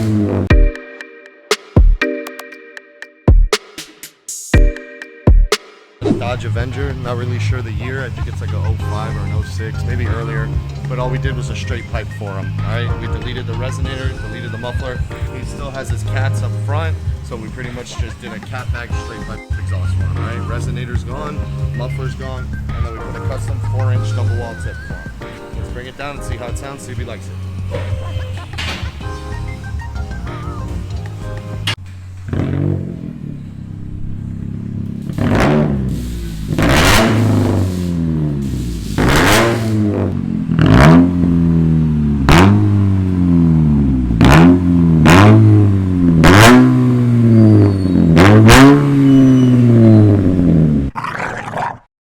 Dodge Avenger, not really sure the year. I think it's like a 05 or an 06, maybe earlier. But all we did was a straight pipe for him. All right, we deleted the resonator, deleted the muffler. He still has his cats up front, so we pretty much just did a cat bag straight pipe exhaust for him. All right, resonator's gone, muffler's gone, and then we put a custom 4-inch double wall tip for him. Let's bring it down and see how it sounds. See if he likes it.